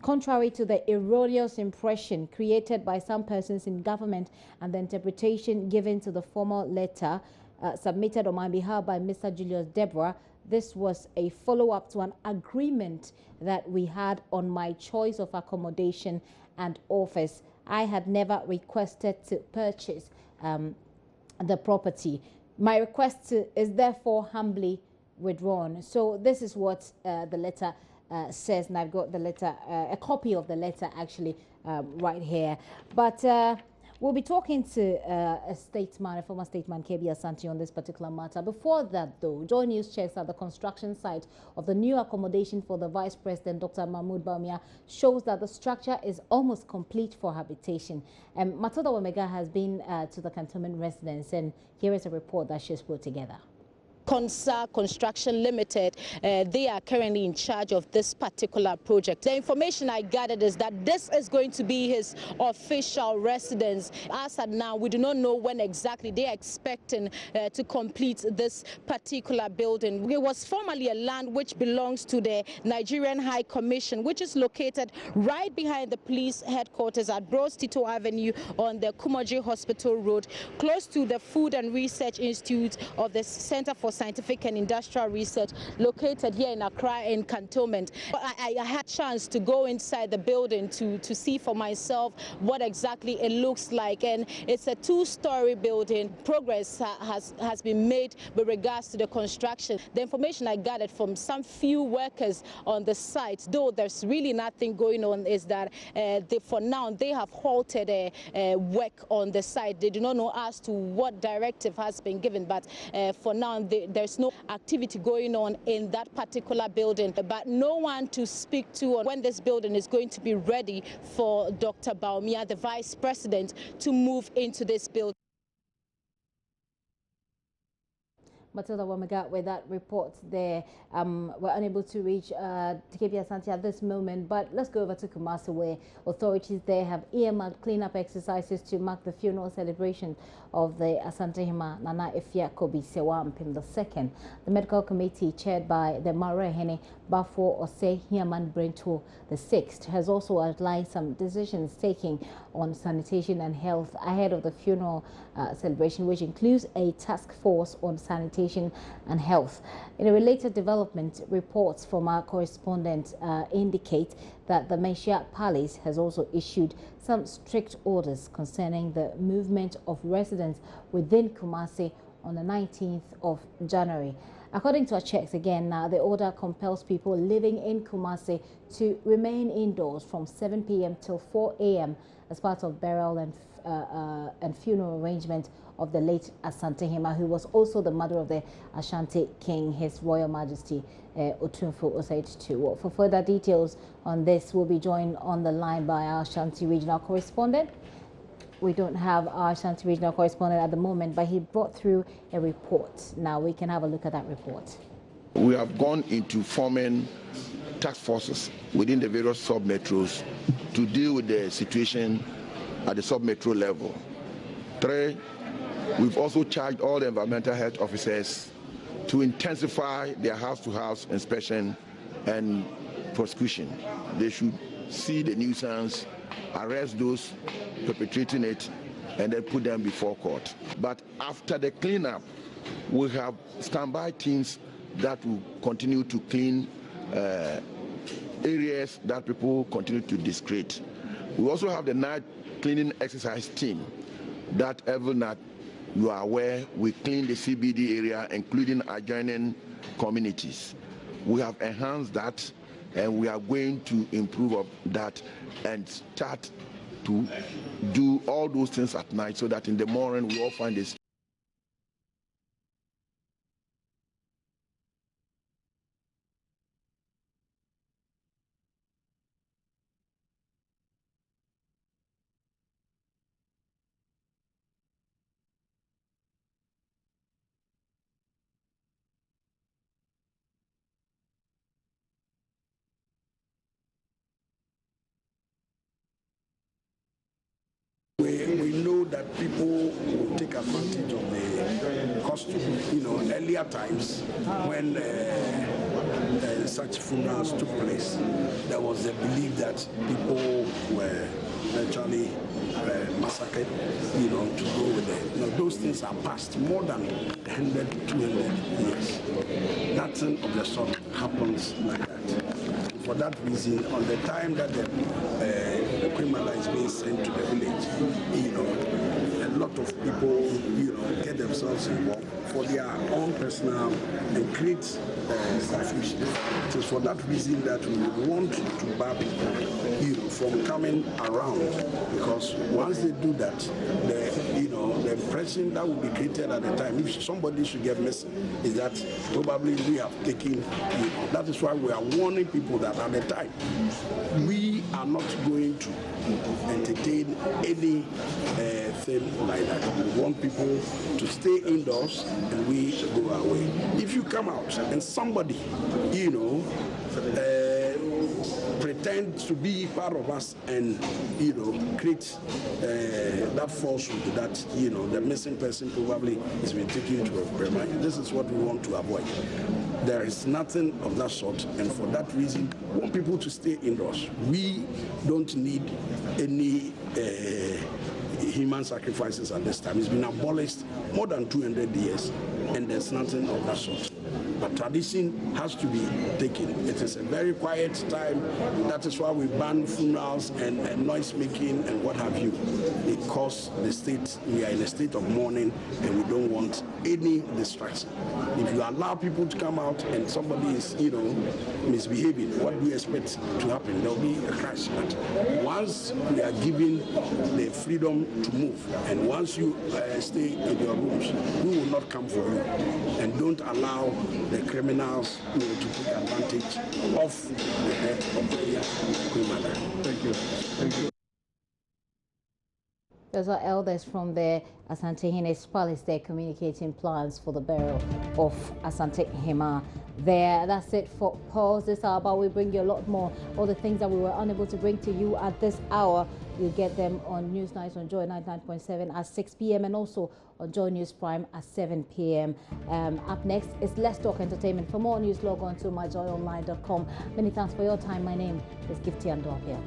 contrary to the erroneous impression created by some persons in government and the interpretation given to the formal letter submitted on my behalf by Mr. Julius Deborah, this was a follow-up to an agreement that we had on my choice of accommodation and office. I had never requested to purchase the property. My request is therefore humbly withdrawn. So this is what the letter says, and I've got the letter, a copy of the letter actually right here. But we'll be talking to a former statesman, KB Asante, on this particular matter. Before that, though, Joy News checks that the construction site of the new accommodation for the Vice President, Dr. Mahmoud Bawumia, shows that the structure is almost complete for habitation. Matilda Wamega has been to the Cantonment residence, and here is a report that she's put together. Consa Construction Limited, they are currently in charge of this particular project. The information I gathered is that this is going to be his official residence. As of now, we do not know when exactly they are expecting to complete this particular building. It was formerly a land which belongs to the Nigerian High Commission, which is located right behind the police headquarters at Bros Tito Avenue on the Kumoji Hospital Road, close to the Food and Research Institute of the Center for Scientific and Industrial Research, located here in Accra in Cantonment. I had a chance to go inside the building to see for myself what exactly it looks like, and it's a two-story building. Progress has been made with regards to the construction. The information I gathered from some few workers on the site, though there's really nothing going on, is that for now they have halted work on the site. They do not know as to what directive has been given, but for now there's no activity going on in that particular building, but no one to speak to on when this building is going to be ready for Dr. Bawumia, the Vice President, to move into this building. Matilda Wamega with that report there. We're unable to reach KB Asante at this moment, but let's go over to Kumasi, where authorities there have earmarked cleanup exercises to mark the funeral celebration of the Asante Hima Nana Efia Kobi Sewa Mpim II. The medical committee, chaired by the Marehene Bafo Ose Hiaman Brento VI, has also outlined some decisions taken on sanitation and health ahead of the funeral celebration, which includes a task force on sanitation and health. In a related development, reports from our correspondent indicate that the Meshia Palace has also issued some strict orders concerning the movement of residents within Kumasi on the 19th of January. According to our checks again, the order compels people living in Kumasi to remain indoors from 7 p.m. till 4 a.m. as part of burial and funeral arrangement of the late Asante Hima, who was also the mother of the Ashanti King, His Royal Majesty Otunfo Osei II. For further details on this, we'll be joined on the line by our Ashanti regional correspondent. We don't have our Ashanti regional correspondent at the moment, but he brought through a report. Now we can have a look at that report. We have gone into forming task forces within the various sub-metros to deal with the situation at the sub-metro level. 3, we've also charged all the environmental health officers to intensify their house-to-house inspection and prosecution. They should see the nuisance, arrest those perpetrating it, and then put them before court. But after the cleanup, we have standby teams that will continue to clean areas that people continue to discredit. We also have the night cleaning exercise team that every night, you are aware, we clean the CBD area, including adjoining communities. We have enhanced that, and we are going to improve of that and start to do all those things at night so that in the morning we all find this. We know that people will take advantage of the costume. You know, earlier times when such funerals took place, there was a belief that people were virtually massacred, to go with it. Those things are past more than 100, 200 years. Nothing of the sort happens like that. For that reason, on the time that the criminal is being sent to the village, a lot of people, get themselves involved for their own personal and create confusion. It is for that reason that we want to bar people, from coming around, because once they do that, the impression that will be created at the time, if somebody should get missing, is that probably we have taken. That is why we are warning people that at the time we are not going to entertain any thing like that. We want people to stay indoors and we go away. If you come out and somebody, pretend to be part of us and create that falsehood that the missing person probably is being taken to a crime. This is what we want to avoid. There is nothing of that sort, and for that reason, we want people to stay indoors. We don't need any human sacrifices at this time. It's been abolished more than 200 years, and there's nothing of that sort. But tradition has to be taken. It is a very quiet time. That is why we ban funerals and noise making and what have you. Because we are in a state of mourning and we don't want any distraction. If you allow people to come out and somebody is, misbehaving, what do you expect to happen? There will be a crash. But once we are given the freedom to move, and once you stay in your rooms, we will not come for you. And don't allow the criminals to take advantage of the death of the criminal. Thank you. Thank you. Those are elders from the Asante Hene's palace. They're communicating plans for the burial of Asante Hema there. That's it for Pulse this hour, but we bring you a lot more. All the things that we were unable to bring to you at this hour, you get them on News Nights on Joy 99.7 at 6 p.m. and also on Joy News Prime at 7 p.m. Up next is Let's Talk Entertainment. For more news, log on to myjoyonline.com. Many thanks for your time. My name is Gifty Andopia.